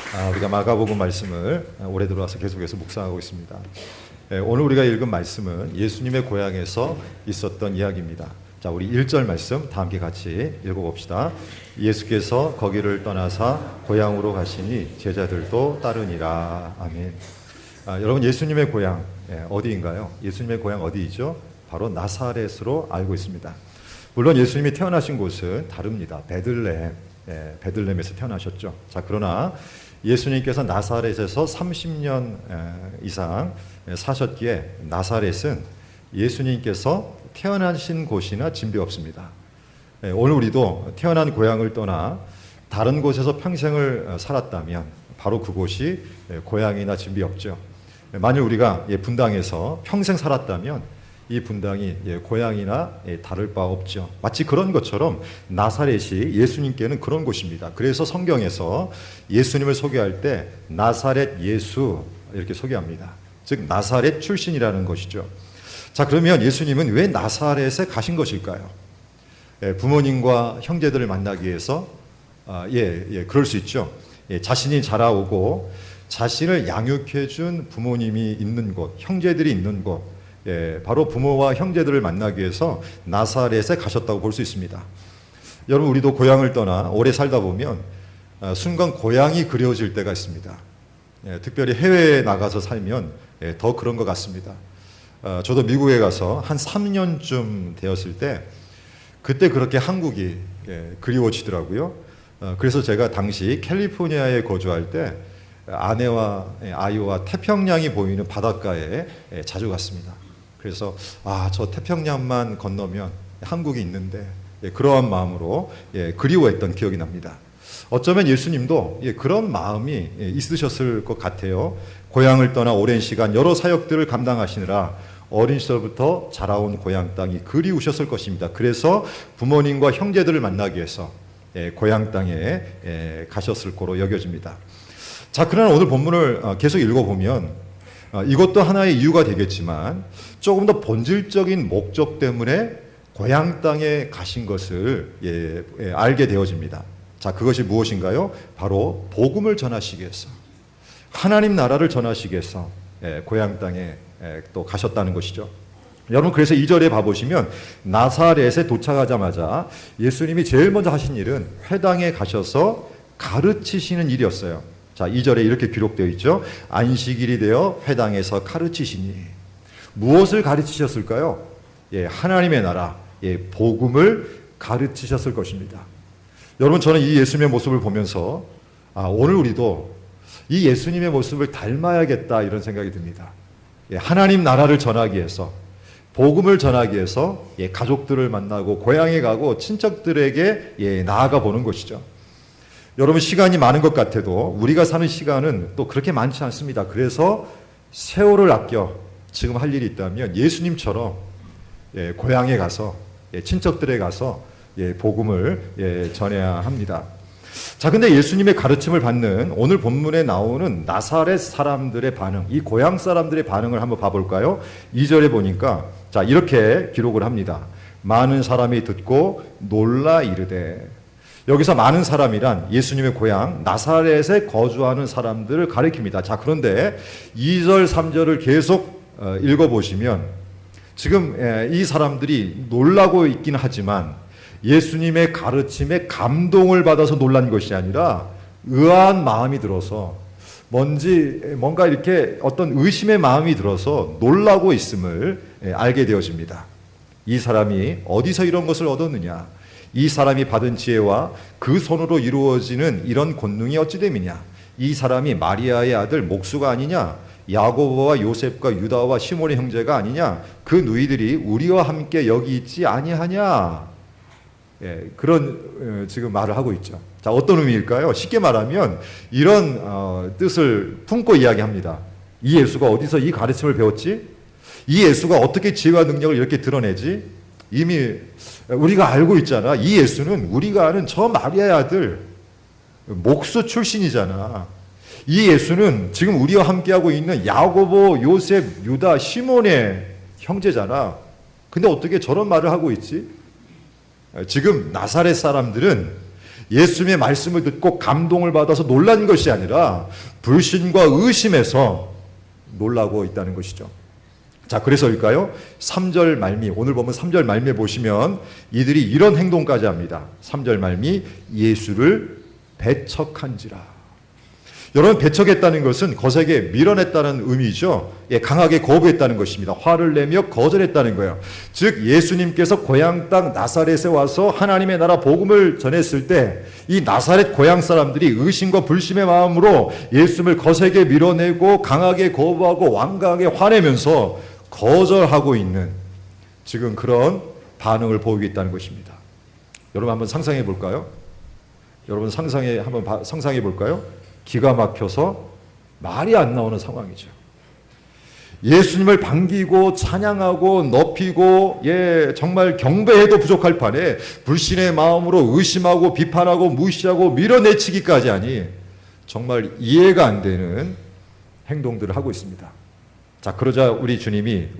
우리가 마가복음 말씀을 올해 들어와서 계속해서 묵상하고 있습니다. 오늘 우리가 읽은 말씀은 예수님의 고향에서 있었던 이야기입니다. 자, 우리 1절 말씀 다 함께 같이 읽어봅시다. 예수께서 거기를 떠나사 고향으로 가시니 제자들도 따르니라. 아멘. 여러분, 예수님의 고향 어디인가요? 예수님의 고향 어디이죠? 바로 나사렛으로 알고 있습니다. 물론 예수님이 태어나신 곳은 다릅니다. 베들레헴, 베들레헴에서 태어나셨죠. 자, 그러나 예수님께서 나사렛에서 30년 이상 사셨기에 나사렛은 예수님께서 태어나신 곳이나 진비 없습니다. 오늘 우리도 태어난 고향을 떠나 다른 곳에서 평생을 살았다면 바로 그곳이 고향이나 진비 없죠. 만일 우리가 분당에서 평생 살았다면 이 분당이 고향이나 다를 바 없죠. 마치 그런 것처럼 나사렛이 예수님께는 그런 곳입니다. 그래서 성경에서 예수님을 소개할 때 나사렛 예수 이렇게 소개합니다. 즉 나사렛 출신이라는 것이죠. 자, 그러면 예수님은 왜 나사렛에 가신 것일까요? 부모님과 형제들을 만나기 위해서 그럴 수 있죠. 자신이 자라오고 자신을 양육해 준 부모님이 있는 곳, 형제들이 있는 곳, 바로 부모와 형제들을 만나기 위해서 나사렛에 가셨다고 볼 수 있습니다. 여러분, 우리도 고향을 떠나 오래 살다 보면 순간 고향이 그리워질 때가 있습니다. 특별히 해외에 나가서 살면 더 그런 것 같습니다. 저도 미국에 가서 한 3년쯤 되었을 때 그때 그렇게 한국이 그리워지더라고요. 그래서 제가 당시 캘리포니아에 거주할 때 아내와 아이와 태평양이 보이는 바닷가에 자주 갔습니다. 그래서 저 태평양만 건너면 한국이 있는데 그러한 마음으로 그리워했던 기억이 납니다. 어쩌면 예수님도 그런 마음이 있으셨을 것 같아요. 고향을 떠나 오랜 시간 여러 사역들을 감당하시느라 어린 시절부터 자라온 고향 땅이 그리우셨을 것입니다. 그래서 부모님과 형제들을 만나기 위해서 고향 땅에 가셨을 거로 여겨집니다. 자, 그러나 오늘 본문을 계속 읽어보면 이것도 하나의 이유가 되겠지만 조금 더 본질적인 목적 때문에 고향 땅에 가신 것을 알게 되어집니다. 자, 그것이 무엇인가요? 바로 복음을 전하시기 위해서, 하나님 나라를 전하시기 위해서 고향 땅에 또 가셨다는 것이죠. 여러분, 그래서 2절에 봐보시면 나사렛에 도착하자마자 예수님이 제일 먼저 하신 일은 회당에 가셔서 가르치시는 일이었어요. 자, 2절에 이렇게 기록되어 있죠. 안식일이 되어 회당에서 가르치시니. 무엇을 가르치셨을까요? 하나님의 나라, 복음을 가르치셨을 것입니다. 여러분, 저는 이 예수님의 모습을 보면서 오늘 우리도 이 예수님의 모습을 닮아야겠다 이런 생각이 듭니다. 하나님 나라를 전하기 위해서, 복음을 전하기 위해서 가족들을 만나고 고향에 가고 친척들에게 나아가 보는 것이죠. 여러분, 시간이 많은 것 같아도 우리가 사는 시간은 또 그렇게 많지 않습니다. 그래서 세월을 아껴 지금 할 일이 있다면 예수님처럼 고향에 가서 친척들에 가서 복음을 전해야 합니다. 자, 근데 예수님의 가르침을 받는 오늘 본문에 나오는 나사렛 사람들의 반응, 이 고향 사람들의 반응을 한번 봐볼까요? 2절에 보니까 자, 이렇게 기록을 합니다. 많은 사람이 듣고 놀라 이르되. 여기서 많은 사람이란 예수님의 고향 나사렛에 거주하는 사람들을 가리킵니다. 자, 그런데 2절, 3절을 계속 읽어보시면 지금 이 사람들이 놀라고 있긴 하지만 예수님의 가르침에 감동을 받아서 놀란 것이 아니라 의아한 마음이 들어서 뭔가 이렇게 어떤 의심의 마음이 들어서 놀라고 있음을 알게 되어집니다. 이 사람이 어디서 이런 것을 얻었느냐? 이 사람이 받은 지혜와 그 손으로 이루어지는 이런 권능이 어찌 됨이냐? 이 사람이 마리아의 아들 목수가 아니냐? 야고보와 요셉과 유다와 시몬의 형제가 아니냐? 그 누이들이 우리와 함께 여기 있지 아니하냐? 그런 지금 말을 하고 있죠. 자, 어떤 의미일까요? 쉽게 말하면 이런 뜻을 품고 이야기합니다. 이 예수가 어디서 이 가르침을 배웠지? 이 예수가 어떻게 지혜와 능력을 이렇게 드러내지? 이미 우리가 알고 있잖아. 이 예수는 우리가 아는 저 마리아의 아들 목수 출신이잖아. 이 예수는 지금 우리와 함께하고 있는 야고보, 요셉, 유다, 시몬의 형제잖아. 근데 어떻게 저런 말을 하고 있지? 지금 나사렛 사람들은 예수님의 말씀을 듣고 감동을 받아서 놀란 것이 아니라 불신과 의심에서 놀라고 있다는 것이죠. 자, 그래서일까요? 3절 말미, 오늘 보면 3절 말미에 보시면 이들이 이런 행동까지 합니다. 3절 말미, 예수를 배척한지라. 여러분, 배척했다는 것은 거세게 밀어냈다는 의미죠. 예, 강하게 거부했다는 것입니다. 화를 내며 거절했다는 거예요. 즉 예수님께서 고향 땅 나사렛에 와서 하나님의 나라 복음을 전했을 때 이 나사렛 고향 사람들이 의심과 불신의 마음으로 예수님을 거세게 밀어내고 강하게 거부하고 완강하게 화내면서 거절하고 있는 지금 그런 반응을 보이고 있다는 것입니다. 여러분 한번 상상해 볼까요? 여러분 한번 상상해 볼까요? 기가 막혀서 말이 안 나오는 상황이죠. 예수님을 반기고 찬양하고 높이고 정말 경배해도 부족할 판에 불신의 마음으로 의심하고 비판하고 무시하고 밀어내치기까지 하니 정말 이해가 안 되는 행동들을 하고 있습니다. 자, 그러자 우리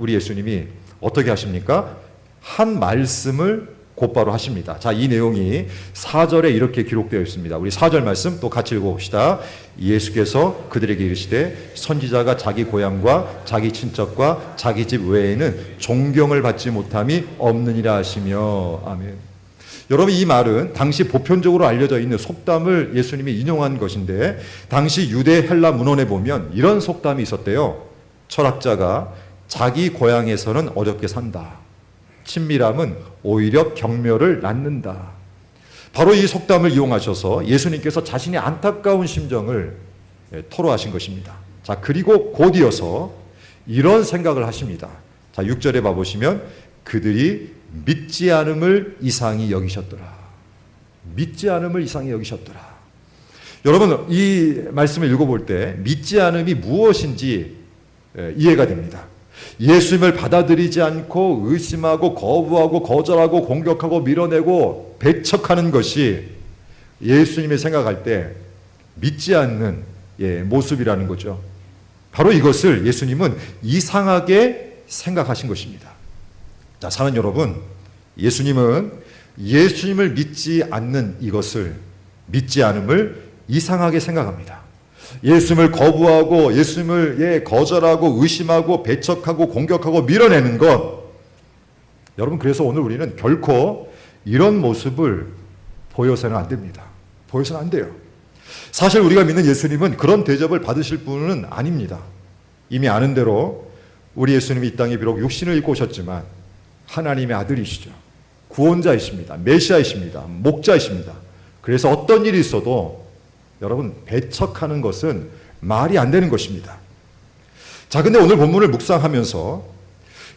예수님이 어떻게 하십니까? 한 말씀을 곧바로 하십니다. 자, 이 내용이 4절에 이렇게 기록되어 있습니다. 우리 4절 말씀 또 같이 읽어봅시다. 예수께서 그들에게 이르시되 선지자가 자기 고향과 자기 친척과 자기 집 외에는 존경을 받지 못함이 없느니라 하시며. 아멘. 여러분, 이 말은 당시 보편적으로 알려져 있는 속담을 예수님이 인용한 것인데 당시 유대 헬라 문헌에 보면 이런 속담이 있었대요. 철학자가 자기 고향에서는 어렵게 산다. 친밀함은 오히려 경멸을 낳는다. 바로 이 속담을 이용하셔서 예수님께서 자신의 안타까운 심정을 토로하신 것입니다. 자, 그리고 곧 이어서 이런 생각을 하십니다. 자, 6절에 봐보시면 그들이 믿지 않음을 이상히 여기셨더라. 믿지 않음을 이상히 여기셨더라. 여러분, 이 말씀을 읽어볼 때 믿지 않음이 무엇인지 이해가 됩니다. 예수님을 받아들이지 않고 의심하고 거부하고 거절하고 공격하고 밀어내고 배척하는 것이 예수님이 생각할 때 믿지 않는 모습이라는 거죠. 바로 이것을 예수님은 이상하게 생각하신 것입니다. 자, 사는 여러분, 예수님은 예수님을 믿지 않는 이것을 믿지 않음을 이상하게 생각합니다. 예수님을 거부하고 예수님을 거절하고 의심하고 배척하고 공격하고 밀어내는 것, 여러분, 그래서 오늘 우리는 결코 이런 모습을 보여서는 안 됩니다. 보여서는 안 돼요. 사실 우리가 믿는 예수님은 그런 대접을 받으실 분은 아닙니다. 이미 아는 대로 우리 예수님이 이 땅에 비록 육신을 입고 오셨지만 하나님의 아들이시죠. 구원자이십니다. 메시아이십니다. 목자이십니다. 그래서 어떤 일이 있어도 여러분, 배척하는 것은 말이 안 되는 것입니다. 자, 근데 오늘 본문을 묵상하면서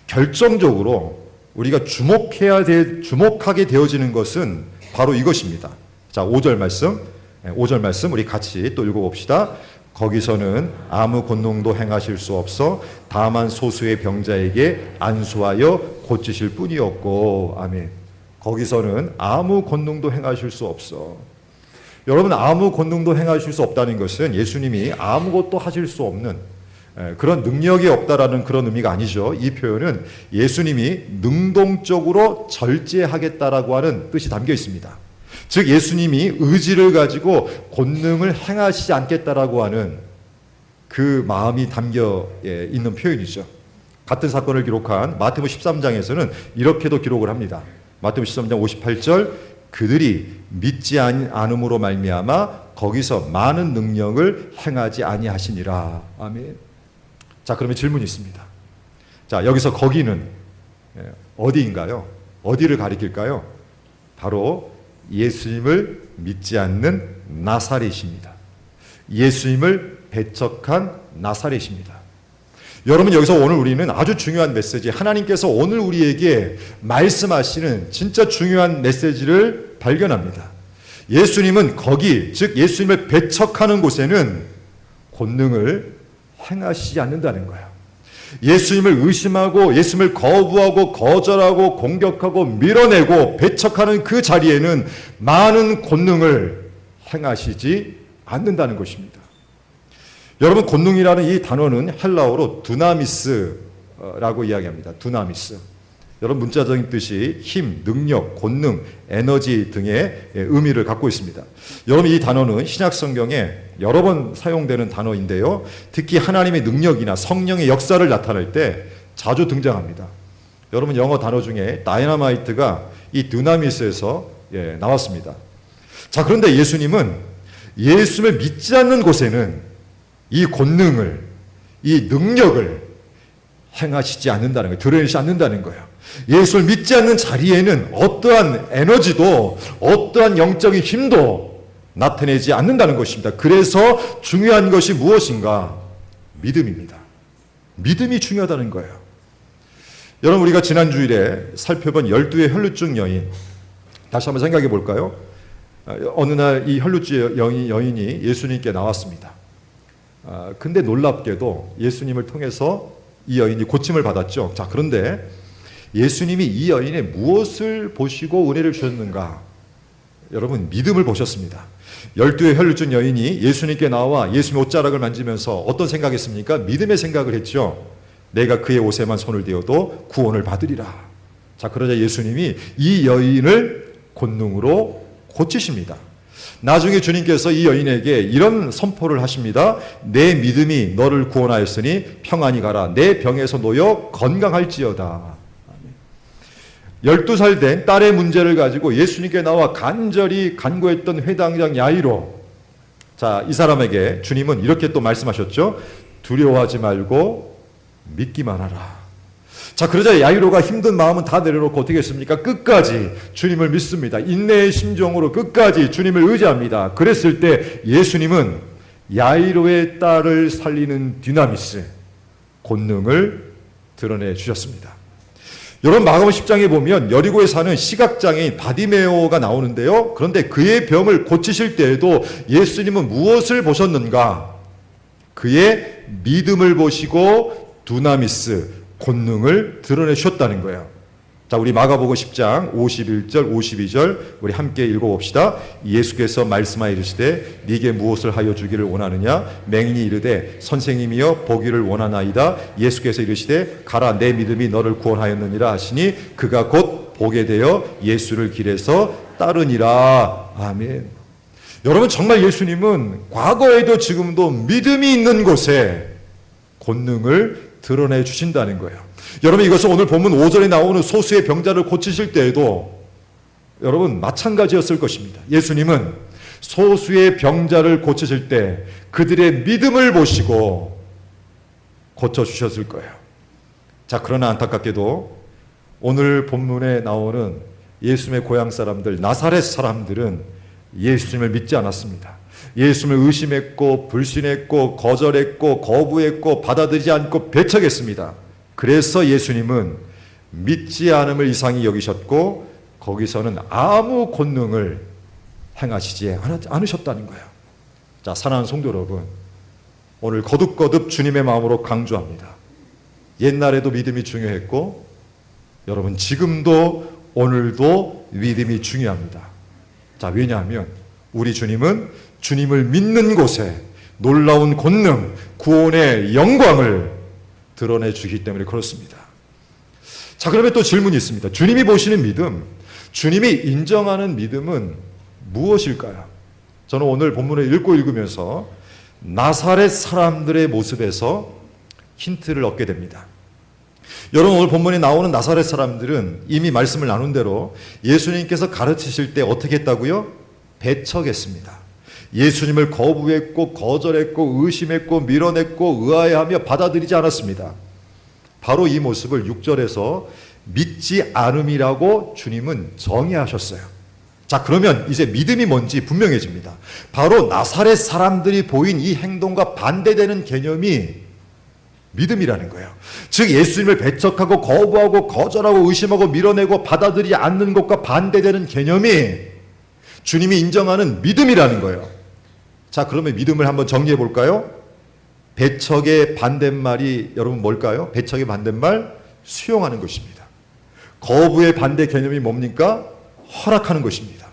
결정적으로 우리가 주목하게 되어지는 것은 바로 이것입니다. 자, 5절 말씀 우리 같이 또 읽어봅시다. 거기서는 아무 권능도 행하실 수 없어 다만 소수의 병자에게 안수하여 고치실 뿐이었고. 아멘. 거기서는 아무 권능도 행하실 수 없어. 여러분, 아무 권능도 행하실 수 없다는 것은 예수님이 아무것도 하실 수 없는 그런 능력이 없다라는 그런 의미가 아니죠. 이 표현은 예수님이 능동적으로 절제하겠다라고 하는 뜻이 담겨 있습니다. 즉 예수님이 의지를 가지고 권능을 행하시지 않겠다라고 하는 그 마음이 담겨 있는 표현이죠. 같은 사건을 기록한 마태복음 13장에서는 이렇게도 기록을 합니다. 마태복음 13장 58절 그들이 믿지 않음으로 말미암아 거기서 많은 능력을 행하지 아니하시니라. 아멘. 자, 그러면 질문이 있습니다. 자, 여기서 거기는 어디인가요? 어디를 가리킬까요? 바로 예수님을 믿지 않는 나사렛입니다. 예수님을 배척한 나사렛입니다. 여러분, 여기서 오늘 우리는 아주 중요한 메시지, 하나님께서 오늘 우리에게 말씀하시는 진짜 중요한 메시지를 발견합니다. 예수님은 거기, 즉 예수님을 배척하는 곳에는 권능을 행하시지 않는다는 거예요. 예수님을 의심하고 예수님을 거부하고 거절하고 공격하고 밀어내고 배척하는 그 자리에는 많은 권능을 행하시지 않는다는 것입니다. 여러분, 권능이라는 이 단어는 헬라어로 두나미스라고 이야기합니다. 두나미스. 여러분 문자적인 뜻이 힘, 능력, 권능, 에너지 등의 의미를 갖고 있습니다. 여러분 이 단어는 신약 성경에 여러 번 사용되는 단어인데요. 특히 하나님의 능력이나 성령의 역사를 나타낼 때 자주 등장합니다. 여러분 영어 단어 중에 다이너마이트가 이 드나미스에서 나왔습니다. 자, 그런데 예수님은 예수를 믿지 않는 곳에는 이 권능을, 이 능력을 행하시지 않는다는 거예요. 드러내지 않는다는 거예요. 예수를 믿지 않는 자리에는 어떠한 에너지도 어떠한 영적인 힘도 나타내지 않는다는 것입니다. 그래서 중요한 것이 무엇인가? 믿음입니다. 믿음이 중요하다는 거예요. 여러분 우리가 지난주일에 살펴본 12의 혈루증 여인 다시 한번 생각해 볼까요? 어느 날 이 혈루증 여인이 예수님께 나왔습니다. 근데 놀랍게도 예수님을 통해서 이 여인이 고침을 받았죠. 자, 그런데 예수님이 이 여인의 무엇을 보시고 은혜를 주셨는가? 여러분 믿음을 보셨습니다. 12의 혈루증 여인이 예수님께 나와 예수님의 옷자락을 만지면서 어떤 생각했습니까? 믿음의 생각을 했죠. 내가 그의 옷에만 손을 대어도 구원을 받으리라. 자, 그러자 예수님이 이 여인을 권능으로 고치십니다. 나중에 주님께서 이 여인에게 이런 선포를 하십니다. 내 믿음이 너를 구원하였으니 평안히 가라. 내 병에서 놓여 건강할지어다. 12살 된 딸의 문제를 가지고 예수님께 나와 간절히 간구했던 회당장 야이로. 자, 이 사람에게 주님은 이렇게 또 말씀하셨죠. 두려워하지 말고 믿기만 하라. 자, 그러자 야이로가 힘든 마음은 다 내려놓고 어떻게 했습니까? 끝까지 주님을 믿습니다. 인내의 심정으로 끝까지 주님을 의지합니다. 그랬을 때 예수님은 야이로의 딸을 살리는 디나미스, 권능을 드러내 주셨습니다. 여러분 마가복음 10장에 보면 여리고에 사는 시각장애인 바디메오가 나오는데요. 그런데 그의 병을 고치실 때에도 예수님은 무엇을 보셨는가? 그의 믿음을 보시고 두나미스, 권능을 드러내 주셨다는 거예요. 자, 우리 마가복음 10장 51절 52절 우리 함께 읽어봅시다. 예수께서 말씀하여 이르시되 네게 무엇을 하여 주기를 원하느냐? 맹인이 이르되 선생님이여 보기를 원하나이다. 예수께서 이르시되 가라 내 믿음이 너를 구원하였느니라 하시니 그가 곧 보게 되어 예수를 길에서 따르니라. 아멘. 여러분 정말 예수님은 과거에도 지금도 믿음이 있는 곳에 권능을 드러내 주신다는 거예요. 여러분 이것은 오늘 본문 5절에 나오는 소수의 병자를 고치실 때에도 여러분 마찬가지였을 것입니다. 예수님은 소수의 병자를 고치실 때 그들의 믿음을 보시고 고쳐주셨을 거예요. 자, 그러나 안타깝게도 오늘 본문에 나오는 예수님의 고향 사람들, 나사렛 사람들은 예수님을 믿지 않았습니다. 예수님을 의심했고 불신했고 거절했고 거부했고 받아들이지 않고 배척했습니다. 그래서 예수님은 믿지 않음을 이상히 여기셨고 거기서는 아무 권능을 행하시지 않으셨다는 거예요. 자, 사랑하는 성도 여러분, 오늘 거듭거듭 주님의 마음으로 강조합니다. 옛날에도 믿음이 중요했고 여러분 지금도 오늘도 믿음이 중요합니다. 자, 왜냐하면 우리 주님은 주님을 믿는 곳에 놀라운 권능, 구원의 영광을 드러내 주기 때문에 그렇습니다. 자, 그러면 또 질문이 있습니다. 주님이 보시는 믿음, 주님이 인정하는 믿음은 무엇일까요? 저는 오늘 본문을 읽으면서 나사렛 사람들의 모습에서 힌트를 얻게 됩니다. 여러분 오늘 본문에 나오는 나사렛 사람들은 이미 말씀을 나눈 대로 예수님께서 가르치실 때 어떻게 했다고요? 배척했습니다. 예수님을 거부했고 거절했고 의심했고 밀어냈고 의아해하며 받아들이지 않았습니다. 바로 이 모습을 6절에서 믿지 않음이라고 주님은 정의하셨어요. 자, 그러면 이제 믿음이 뭔지 분명해집니다. 바로 나사렛 사람들이 보인 이 행동과 반대되는 개념이 믿음이라는 거예요. 즉 예수님을 배척하고 거부하고 거절하고 의심하고 밀어내고 받아들이지 않는 것과 반대되는 개념이 주님이 인정하는 믿음이라는 거예요. 자, 그러면 믿음을 한번 정리해 볼까요? 배척의 반대말이 여러분 뭘까요? 배척의 반대말 수용하는 것입니다. 거부의 반대 개념이 뭡니까? 허락하는 것입니다.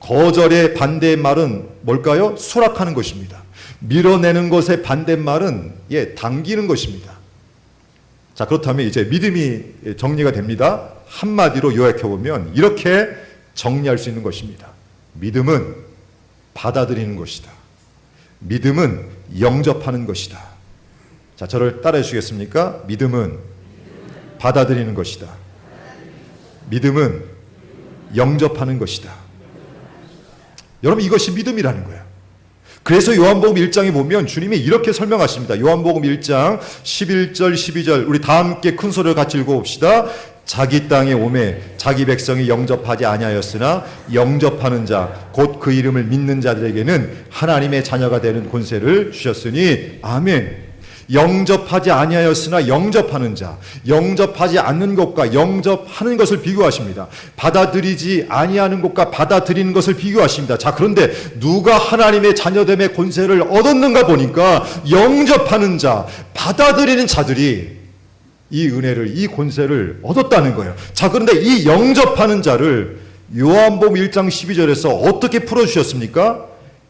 거절의 반대말은 뭘까요? 수락하는 것입니다. 밀어내는 것의 반대말은 당기는 것입니다. 자, 그렇다면 이제 믿음이 정리가 됩니다. 한마디로 요약해보면 이렇게 정리할 수 있는 것입니다. 믿음은 받아들이는 것이다. 믿음은 영접하는 것이다. 자, 저를 따라해 주시겠습니까? 믿음은 받아들이는 것이다. 믿음은 영접하는 것이다. 여러분, 이것이 믿음이라는 거예요. 그래서 요한복음 1장에 보면 주님이 이렇게 설명하십니다. 요한복음 1장 11절 12절 우리 다 함께 큰 소리로 같이 읽어봅시다. 자기 땅에 오매 자기 백성이 영접하지 아니하였으나 영접하는 자 곧 그 이름을 믿는 자들에게는 하나님의 자녀가 되는 권세를 주셨으니 아멘. 영접하지 아니하였으나 영접하는 자, 영접하지 않는 것과 영접하는 것을 비교하십니다. 받아들이지 아니하는 것과 받아들이는 것을 비교하십니다. 자, 그런데 누가 하나님의 자녀됨의 권세를 얻었는가 보니까 영접하는 자, 받아들이는 자들이 이 은혜를, 이 권세를 얻었다는 거예요. 자, 그런데 이 영접하는 자를 요한복음 1장 12절에서 어떻게 풀어주셨습니까?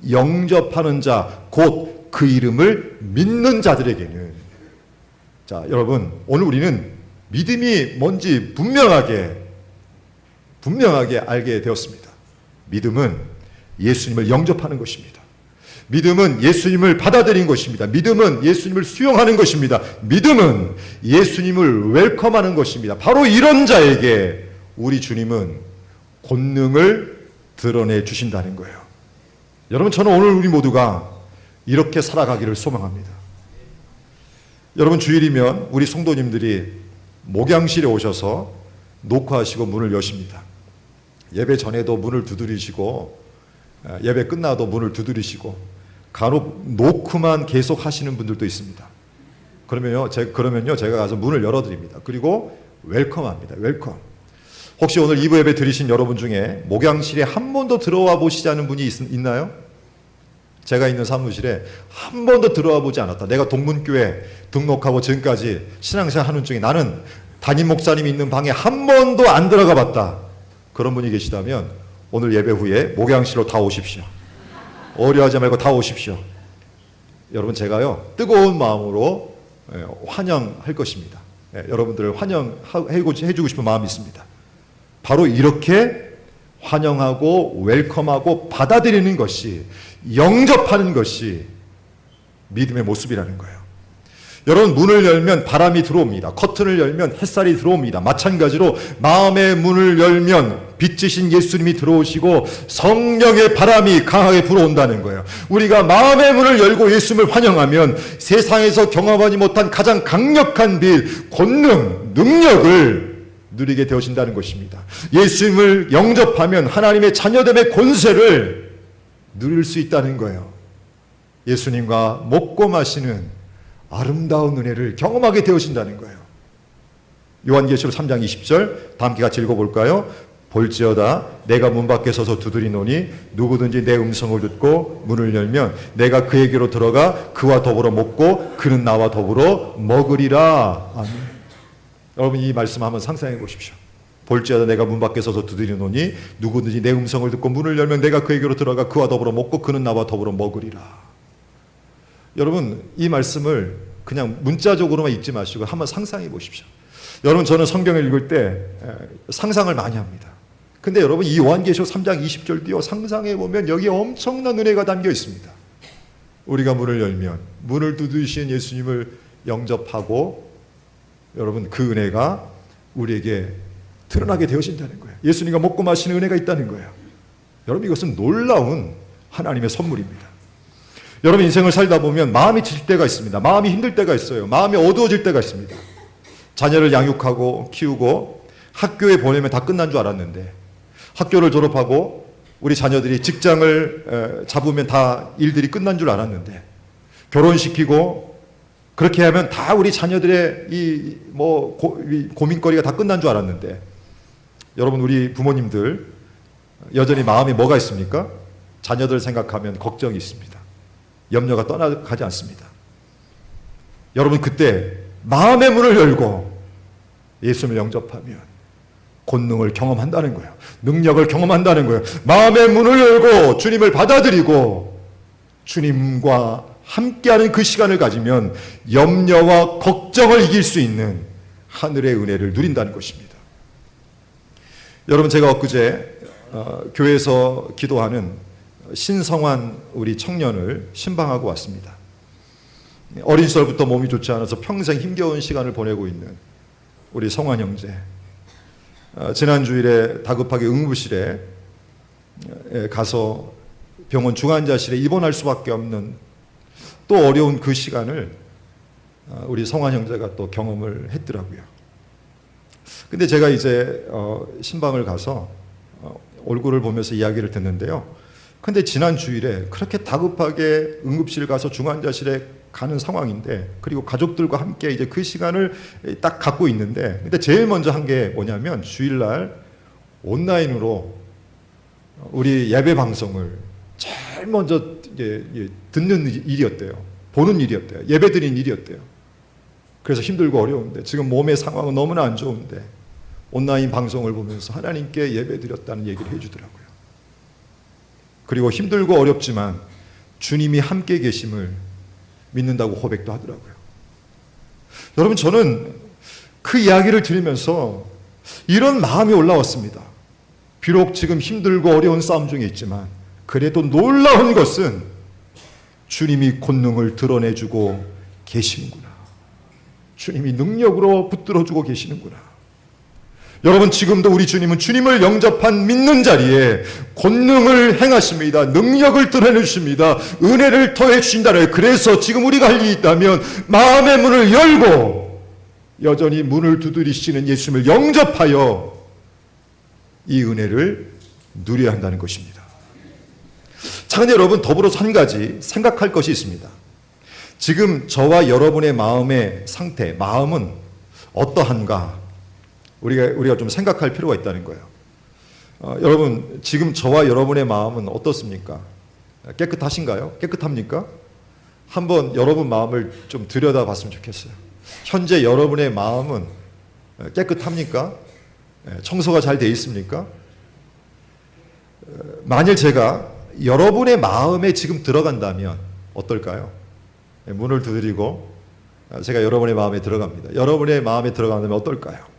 영접하는 자, 곧 그 이름을 믿는 자들에게는. 자, 여러분, 오늘 우리는 믿음이 뭔지 분명하게 알게 되었습니다. 믿음은 예수님을 영접하는 것입니다. 믿음은 예수님을 받아들인 것입니다. 믿음은 예수님을 수용하는 것입니다. 믿음은 예수님을 웰컴하는 것입니다. 바로 이런 자에게 우리 주님은 권능을 드러내 주신다는 거예요. 여러분, 저는 오늘 우리 모두가 이렇게 살아가기를 소망합니다. 여러분, 주일이면 우리 성도님들이 목양실에 오셔서 녹화하시고 문을 여십니다. 예배 전에도 문을 두드리시고 예배 끝나도 문을 두드리시고 간혹 노크만 계속 하시는 분들도 있습니다. 그러면요 제가 가서 문을 열어드립니다. 그리고 웰컴합니다. 웰컴. 혹시 오늘 2부 예배 드리신 여러분 중에 목양실에 한 번도 들어와 보시지 않은 분이 있나요? 제가 있는 사무실에 한 번도 들어와 보지 않았다. 내가 동문교회 등록하고 지금까지 신앙생활 하는 중에 나는 담임 목사님이 있는 방에 한 번도 안 들어가 봤다. 그런 분이 계시다면 오늘 예배 후에 목양실로 다 오십시오. 어려워하지 말고 다 오십시오. 여러분, 제가요 뜨거운 마음으로 환영할 것입니다. 여러분들을 환영해주고 싶은 마음이 있습니다. 바로 이렇게 환영하고 웰컴하고 받아들이는 것이, 영접하는 것이 믿음의 모습이라는 거예요. 여러분, 문을 열면 바람이 들어옵니다. 커튼을 열면 햇살이 들어옵니다. 마찬가지로 마음의 문을 열면 빛이신 예수님이 들어오시고 성령의 바람이 강하게 불어온다는 거예요. 우리가 마음의 문을 열고 예수님을 환영하면 세상에서 경험하지 못한 가장 강력한 빛, 권능, 능력을 누리게 되어진다는 것입니다. 예수님을 영접하면 하나님의 자녀됨의 권세를 누릴 수 있다는 거예요. 예수님과 먹고 마시는 아름다운 은혜를 경험하게 되어진다는 거예요. 요한계시록 3장 20절 다 함께 같이 읽어볼까요? 볼지어다 내가 문 밖에 서서 두드리노니 누구든지 내 음성을 듣고 문을 열면 내가 그에게로 들어가 그와 더불어 먹고 그는 나와 더불어 먹으리라. 아멘. 여러분, 이 말씀 한번 상상해 보십시오. 볼지어다 내가 문 밖에 서서 두드리노니 누구든지 내 음성을 듣고 문을 열면 내가 그에게로 들어가 그와 더불어 먹고 그는 나와 더불어 먹으리라. 여러분, 이 말씀을 그냥 문자적으로만 읽지 마시고 한번 상상해 보십시오. 여러분, 저는 성경을 읽을 때 상상을 많이 합니다. 근데 여러분, 이 요한계시록 3장 20절도요 상상해 보면 여기에 엄청난 은혜가 담겨 있습니다. 우리가 문을 열면 문을 두드리신 예수님을 영접하고 여러분, 그 은혜가 우리에게 드러나게 되어진다는 거예요. 예수님과 먹고 마시는 은혜가 있다는 거예요. 여러분, 이것은 놀라운 하나님의 선물입니다. 여러분, 인생을 살다 보면 마음이 지칠 때가 있습니다. 마음이 힘들 때가 있어요. 마음이 어두워질 때가 있습니다. 자녀를 양육하고 키우고 학교에 보내면 다 끝난 줄 알았는데 학교를 졸업하고 우리 자녀들이 직장을 잡으면 다 일들이 끝난 줄 알았는데 결혼시키고 그렇게 하면 다 우리 자녀들의 이 고민거리가 다 끝난 줄 알았는데 여러분, 우리 부모님들 여전히 마음에 뭐가 있습니까? 자녀들 생각하면 걱정이 있습니다. 염려가 떠나가지 않습니다. 여러분, 그때 마음의 문을 열고 예수님을 영접하면 권능을 경험한다는 거예요. 능력을 경험한다는 거예요. 마음의 문을 열고 주님을 받아들이고 주님과 함께하는 그 시간을 가지면 염려와 걱정을 이길 수 있는 하늘의 은혜를 누린다는 것입니다. 여러분, 제가 엊그제 교회에서 기도하는 신성환 우리 청년을 신방하고 왔습니다. 어린 시절부터 몸이 좋지 않아서 평생 힘겨운 시간을 보내고 있는 우리 성환 형제. 지난 주일에 다급하게 응급실에 가서 병원 중환자실에 입원할 수밖에 없는 또 어려운 그 시간을 우리 성환 형제가 또 경험을 했더라고요. 근데 제가 이제 신방을 가서 얼굴을 보면서 이야기를 듣는데요. 근데 지난 주일에 그렇게 다급하게 응급실 가서 중환자실에 가는 상황인데, 그리고 가족들과 함께 이제 그 시간을 딱 갖고 있는데, 근데 제일 먼저 한 게 뭐냐면 주일날 온라인으로 우리 예배 방송을 제일 먼저 듣는 일이었대요. 보는 일이었대요. 예배 드리는 일이었대요. 그래서 힘들고 어려운데, 지금 몸의 상황은 너무나 안 좋은데 온라인 방송을 보면서 하나님께 예배 드렸다는 얘기를 해주더라고요. 그리고 힘들고 어렵지만 주님이 함께 계심을 믿는다고 고백도 하더라고요. 여러분, 저는 그 이야기를 들으면서 이런 마음이 올라왔습니다. 비록 지금 힘들고 어려운 싸움 중에 있지만 그래도 놀라운 것은 주님이 권능을 드러내주고 계시는구나. 주님이 능력으로 붙들어주고 계시는구나. 여러분, 지금도 우리 주님은 주님을 영접한 믿는 자리에 권능을 행하십니다. 능력을 드러내주십니다. 은혜를 더해 주신다는. 그래서 지금 우리가 할 일이 있다면 마음의 문을 열고 여전히 문을 두드리시는 예수님을 영접하여 이 은혜를 누려야 한다는 것입니다. 자, 근데 여러분, 더불어서 한 가지 생각할 것이 있습니다. 지금 저와 여러분의 마음의 상태, 마음은 어떠한가? 우리가 좀 생각할 필요가 있다는 거예요. 여러분, 지금 저와 여러분의 마음은 어떻습니까? 깨끗하신가요? 깨끗합니까? 한번 여러분 마음을 좀 들여다봤으면 좋겠어요. 현재 여러분의 마음은 깨끗합니까? 청소가 잘 돼 있습니까? 만일 제가 여러분의 마음에 지금 들어간다면 어떨까요? 문을 두드리고 제가 여러분의 마음에 들어갑니다. 여러분의 마음에 들어간다면 어떨까요?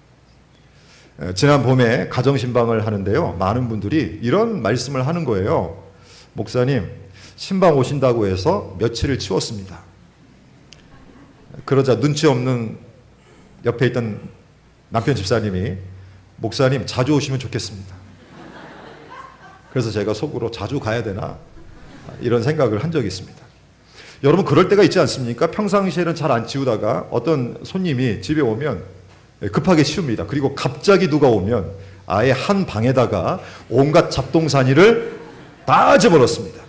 지난 봄에 가정신방을 하는데요, 많은 분들이 이런 말씀을 하는 거예요. 목사님, 신방 오신다고 해서 며칠을 치웠습니다. 그러자 눈치 없는 옆에 있던 남편 집사님이, 목사님 자주 오시면 좋겠습니다. 그래서 제가 속으로 자주 가야 되나 이런 생각을 한 적이 있습니다. 여러분, 그럴 때가 있지 않습니까? 평상시에는 잘 안 치우다가 어떤 손님이 집에 오면 급하게 치웁니다. 그리고 갑자기 누가 오면 아예 한 방에다가 온갖 잡동사니를 다 집어넣습니다.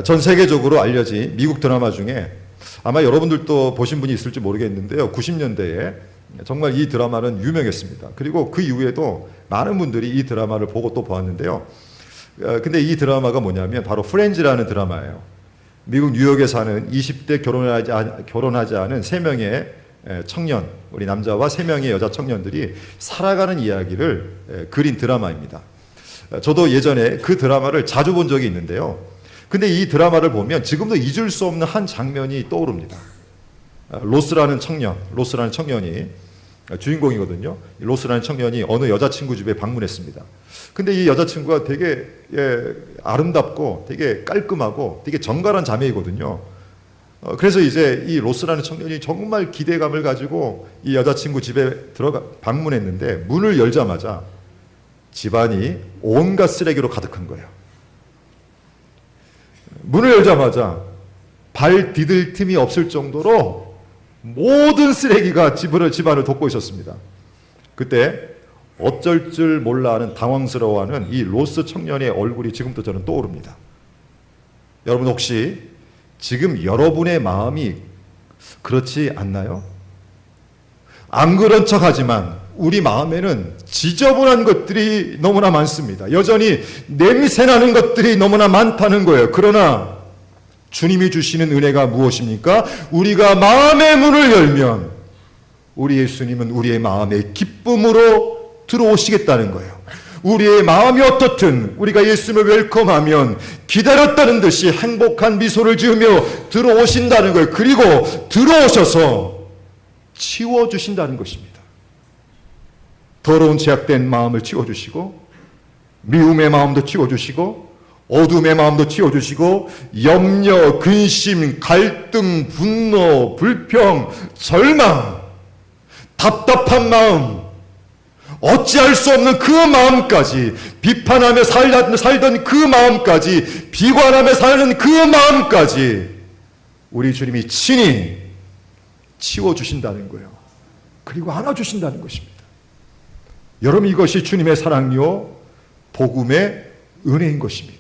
전 세계적으로 알려진 미국 드라마 중에 아마 여러분들도 보신 분이 있을지 모르겠는데요, 90년대에 정말 이 드라마는 유명했습니다. 그리고 그 이후에도 많은 분들이 이 드라마를 보고 또 보았는데요. 근데 이 드라마가 뭐냐면 바로 프렌즈라는 드라마예요. 미국 뉴욕에 사는 20대 결혼하지 않은 3명의 청년, 우리 남자와 3명의 여자 청년들이 살아가는 이야기를 그린 드라마입니다. 저도 예전에 그 드라마를 자주 본 적이 있는데요. 근데 이 드라마를 보면 지금도 잊을 수 없는 한 장면이 떠오릅니다. 로스라는 청년이 주인공이거든요. 로스라는 청년이 어느 여자친구 집에 방문했습니다. 근데 이 여자친구가 되게 아름답고 되게 깔끔하고 되게 정갈한 자매이거든요. 그래서 이제 이 로스라는 청년이 정말 기대감을 가지고 이 여자친구 집에 방문했는데, 문을 열자마자 집안이 온갖 쓰레기로 가득한 거예요. 문을 열자마자 발 디딜 틈이 없을 정도로 모든 쓰레기가 집안을 덮고 있었습니다. 그때 어쩔 줄 몰라 하는 당황스러워하는 이 로스 청년의 얼굴이 지금도 저는 떠오릅니다. 여러분, 혹시 지금 여러분의 마음이 그렇지 않나요? 안 그런 척하지만 우리 마음에는 지저분한 것들이 너무나 많습니다. 여전히 냄새나는 것들이 너무나 많다는 거예요. 그러나 주님이 주시는 은혜가 무엇입니까? 우리가 마음의 문을 열면 우리 예수님은 우리의 마음에 기쁨으로 들어오시겠다는 거예요. 우리의 마음이 어떻든 우리가 예수님을 웰컴하면 기다렸다는 듯이 행복한 미소를 지으며 들어오신다는 거예요. 그리고 들어오셔서 치워주신다는 것입니다. 더러운 죄악된 마음을 치워주시고 미움의 마음도 치워주시고 어둠의 마음도 치워주시고 염려, 근심, 갈등, 분노, 불평, 절망, 답답한 마음, 어찌할 수 없는 그 마음까지, 비판하며 살던 그 마음까지, 비관하며 사는 그 마음까지 우리 주님이 친히 치워주신다는 거예요. 그리고 안아주신다는 것입니다. 여러분, 이것이 주님의 사랑요 복음의 은혜인 것입니다.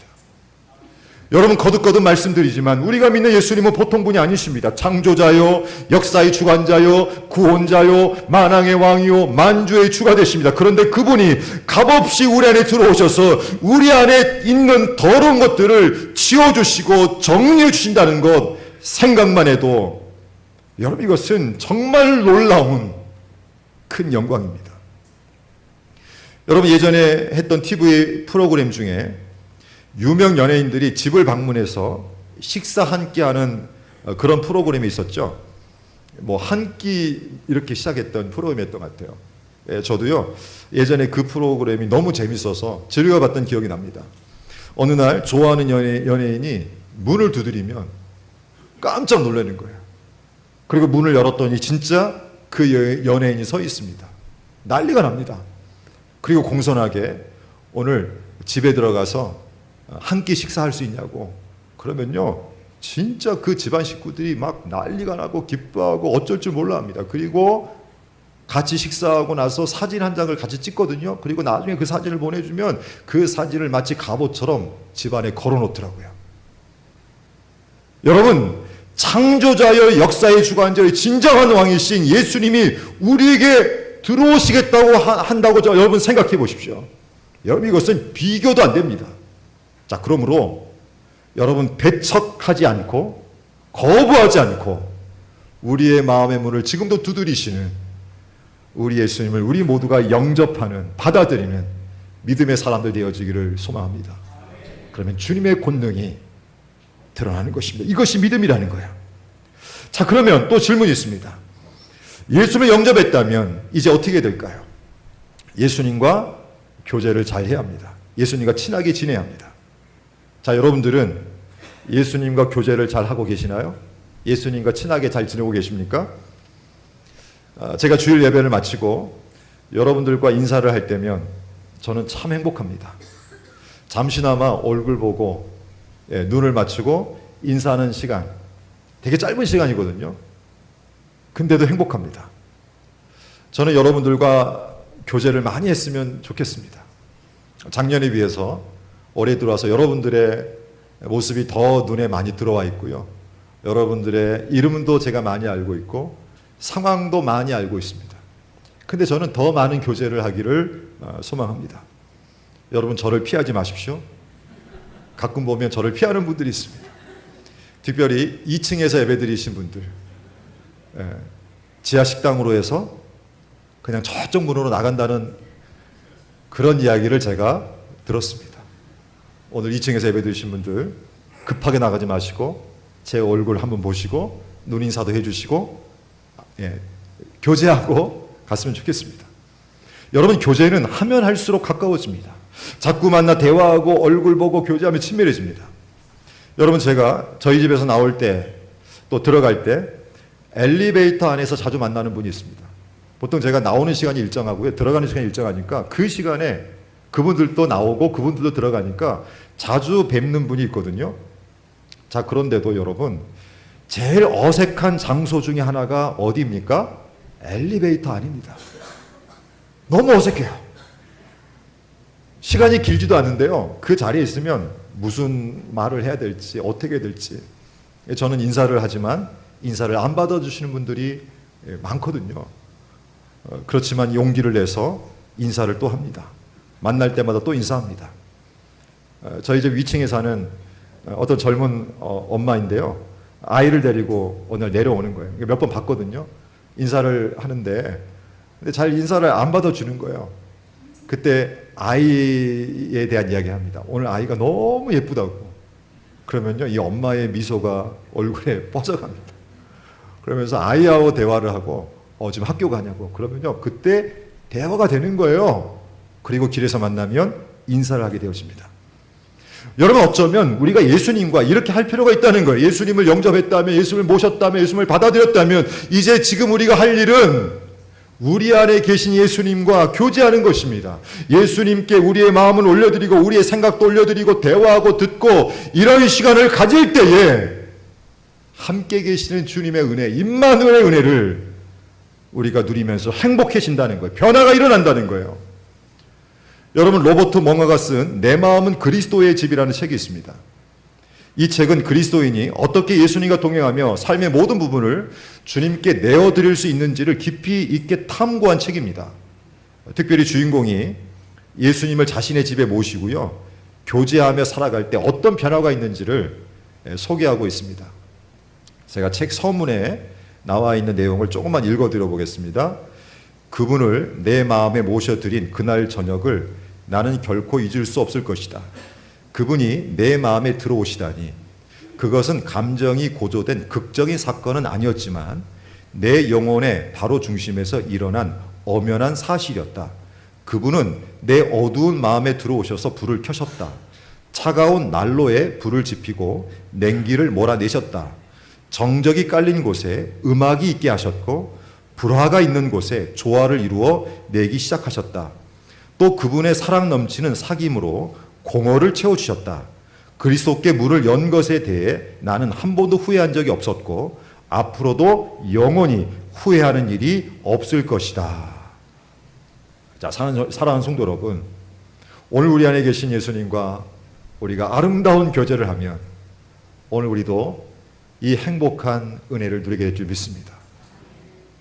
여러분, 거듭거듭 말씀드리지만 우리가 믿는 예수님은 보통 분이 아니십니다. 창조자요, 역사의 주관자요, 구원자요, 만왕의 왕이요, 만주의 주가 되십니다. 그런데 그분이 값없이 우리 안에 들어오셔서 우리 안에 있는 더러운 것들을 치워주시고 정리해 주신다는 것, 생각만 해도 여러분, 이것은 정말 놀라운 큰 영광입니다. 여러분, 예전에 했던 TV 프로그램 중에 유명 연예인들이 집을 방문해서 식사 한 끼 하는 그런 프로그램이 있었죠. 뭐 한 끼 이렇게 시작했던 프로그램이었던 것 같아요. 예, 저도요 예전에 그 프로그램이 너무 재밌어서 즐겨봤던 기억이 납니다. 어느 날 좋아하는 연예인이 문을 두드리면 깜짝 놀라는 거예요. 그리고 문을 열었더니 진짜 그 연예인이 서 있습니다. 난리가 납니다. 그리고 공손하게 오늘 집에 들어가서 한 끼 식사할 수 있냐고. 그러면요 진짜 그 집안 식구들이 막 난리가 나고 기뻐하고 어쩔 줄 몰라 합니다. 그리고 같이 식사하고 나서 사진 한 장을 같이 찍거든요. 그리고 나중에 그 사진을 보내주면 그 사진을 마치 갑옷처럼 집안에 걸어놓더라고요. 여러분, 창조자여 역사의 주관자의 진정한 왕이신 예수님이 우리에게 들어오시겠다고 한다고 여러분 생각해 보십시오. 여러분, 이것은 비교도 안 됩니다. 자, 그러므로 여러분, 배척하지 않고 거부하지 않고 우리의 마음의 문을 지금도 두드리시는 우리 예수님을 우리 모두가 영접하는, 받아들이는 믿음의 사람들 되어지기를 소망합니다. 그러면 주님의 권능이 드러나는 것입니다. 이것이 믿음이라는 거예요. 자, 그러면 또 질문이 있습니다. 예수님을 영접했다면 이제 어떻게 될까요? 예수님과 교제를 잘 해야 합니다. 예수님과 친하게 지내야 합니다. 자, 여러분들은 예수님과 교제를 잘 하고 계시나요? 예수님과 친하게 잘 지내고 계십니까? 제가 주일 예배를 마치고 여러분들과 인사를 할 때면 저는 참 행복합니다. 잠시나마 얼굴 보고 눈을 맞추고 인사하는 시간, 되게 짧은 시간이거든요. 근데도 행복합니다. 저는 여러분들과 교제를 많이 했으면 좋겠습니다. 작년에 비해서 올해 들어와서 여러분들의 모습이 더 눈에 많이 들어와 있고요. 여러분들의 이름도 제가 많이 알고 있고 상황도 많이 알고 있습니다. 근데 저는 더 많은 교제를 하기를 소망합니다. 여러분, 저를 피하지 마십시오. 가끔 보면 저를 피하는 분들이 있습니다. 특별히 2층에서 예배드리신 분들, 지하 식당으로 해서 그냥 저쪽 문으로 나간다는 그런 이야기를 제가 들었습니다. 오늘 2층에서 예배드리신 분들 급하게 나가지 마시고 제 얼굴 한번 보시고 눈 인사도 해주시고 교제하고 갔으면 좋겠습니다. 여러분, 교제는 하면 할수록 가까워집니다. 자꾸 만나 대화하고 얼굴 보고 교제하면 친밀해집니다. 여러분, 제가 저희 집에서 나올 때 또 들어갈 때 엘리베이터 안에서 자주 만나는 분이 있습니다. 보통 제가 나오는 시간이 일정하고요, 들어가는 시간이 일정하니까 그 시간에 그분들도 나오고 그분들도 들어가니까 자주 뵙는 분이 있거든요. 자, 그런데도 여러분, 제일 어색한 장소 중에 하나가 어디입니까? 엘리베이터 안입니다. 너무 어색해요. 시간이 길지도 않은데요, 그 자리에 있으면 무슨 말을 해야 될지 어떻게 해야 될지, 저는 인사를 하지만 인사를 안 받아주시는 분들이 많거든요. 그렇지만 용기를 내서 인사를 또 합니다. 만날 때마다 또 인사합니다. 저희 집 위층에 사는 어떤 젊은 엄마인데요, 아이를 데리고 오늘 내려오는 거예요. 몇 번 봤거든요. 인사를 하는데 근데 잘 인사를 안 받아주는 거예요. 그때 아이에 대한 이야기를 합니다. 오늘 아이가 너무 예쁘다고. 그러면요, 이 엄마의 미소가 얼굴에 뻗어갑니다. 그러면서 아이하고 대화를 하고 지금 학교 가냐고. 그러면요, 그때 대화가 되는 거예요. 그리고 길에서 만나면 인사를 하게 되어집니다. 여러분, 어쩌면 우리가 예수님과 이렇게 할 필요가 있다는 거예요. 예수님을 영접했다면, 예수님을 모셨다면, 예수님을 받아들였다면 이제 지금 우리가 할 일은 우리 안에 계신 예수님과 교제하는 것입니다. 예수님께 우리의 마음을 올려드리고 우리의 생각도 올려드리고 대화하고 듣고 이런 시간을 가질 때에 함께 계시는 주님의 은혜, 임마누엘의 은혜를 우리가 누리면서 행복해진다는 거예요. 변화가 일어난다는 거예요. 여러분, 로버트 멍어가 쓴 내 마음은 그리스도의 집이라는 책이 있습니다. 이 책은 그리스도인이 어떻게 예수님과 동행하며 삶의 모든 부분을 주님께 내어드릴 수 있는지를 깊이 있게 탐구한 책입니다. 특별히 주인공이 예수님을 자신의 집에 모시고요, 교제하며 살아갈 때 어떤 변화가 있는지를 소개하고 있습니다. 제가 책 서문에 나와 있는 내용을 조금만 읽어드려 보겠습니다. 그분을 내 마음에 모셔드린 그날 저녁을 나는 결코 잊을 수 없을 것이다. 그분이 내 마음에 들어오시다니 그것은 감정이 고조된 극적인 사건은 아니었지만 내 영혼의 바로 중심에서 일어난 엄연한 사실이었다. 그분은 내 어두운 마음에 들어오셔서 불을 켜셨다. 차가운 난로에 불을 지피고 냉기를 몰아내셨다. 정적이 깔린 곳에 음악이 있게 하셨고 불화가 있는 곳에 조화를 이루어 내기 시작하셨다. 또 그분의 사랑 넘치는 사귐으로 공허를 채워주셨다. 그리스도께 물을 연 것에 대해 나는 한 번도 후회한 적이 없었고 앞으로도 영원히 후회하는 일이 없을 것이다. 자, 사랑하는 성도 여러분, 오늘 우리 안에 계신 예수님과 우리가 아름다운 교제를 하면 오늘 우리도 이 행복한 은혜를 누리게 될 줄 믿습니다.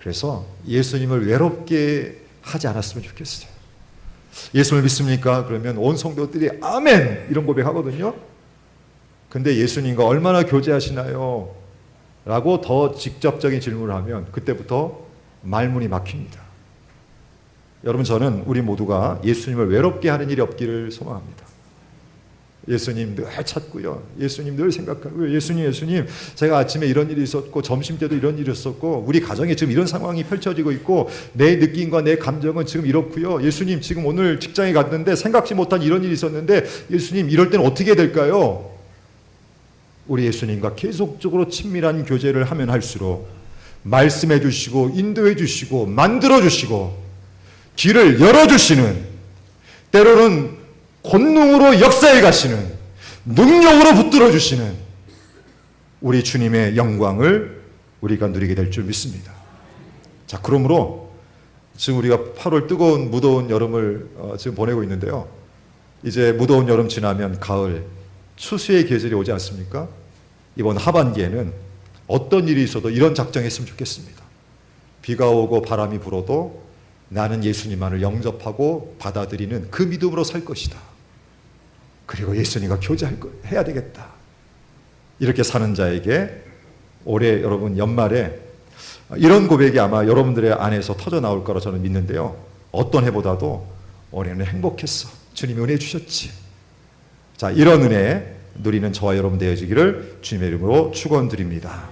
그래서 예수님을 외롭게 하지 않았으면 좋겠어요. 예수를 믿습니까? 그러면 온 성도들이 아멘! 이런 고백하거든요. 근데 예수님과 얼마나 교제하시나요? 라고 더 직접적인 질문을 하면 그때부터 말문이 막힙니다. 여러분, 저는 우리 모두가 예수님을 외롭게 하는 일이 없기를 소망합니다. 예수님 늘 찾고요. 예수님 늘 생각하고요. 예수님, 제가 아침에 이런 일이 있었고 점심 때도 이런 일이 있었고 우리 가정에 지금 이런 상황이 펼쳐지고 있고 내 느낌과 내 감정은 지금 이렇고요. 예수님, 지금 오늘 직장에 갔는데 생각지 못한 이런 일이 있었는데 예수님, 이럴 때는 어떻게 해야 될까요? 우리 예수님과 계속적으로 친밀한 교제를 하면 할수록 말씀해 주시고 인도해 주시고 만들어 주시고 길을 열어 주시는, 때로는 권능으로 역사해 가시는, 능력으로 붙들어 주시는 우리 주님의 영광을 우리가 누리게 될 줄 믿습니다. 자, 그러므로 지금 우리가 8월 뜨거운 무더운 여름을 지금 보내고 있는데요. 이제 무더운 여름 지나면 가을, 추수의 계절이 오지 않습니까? 이번 하반기에는 어떤 일이 있어도 이런 작정했으면 좋겠습니다. 비가 오고 바람이 불어도 나는 예수님만을 영접하고 받아들이는 그 믿음으로 살 것이다. 그리고 예수님과 교제해야 되겠다. 이렇게 사는 자에게 올해 여러분 연말에 이런 고백이 아마 여러분들의 안에서 터져 나올 거라 저는 믿는데요. 어떤 해보다도 올해는 행복했어. 주님이 은혜 주셨지. 자, 이런 은혜 누리는 저와 여러분 되어지기를 주님의 이름으로 축원드립니다.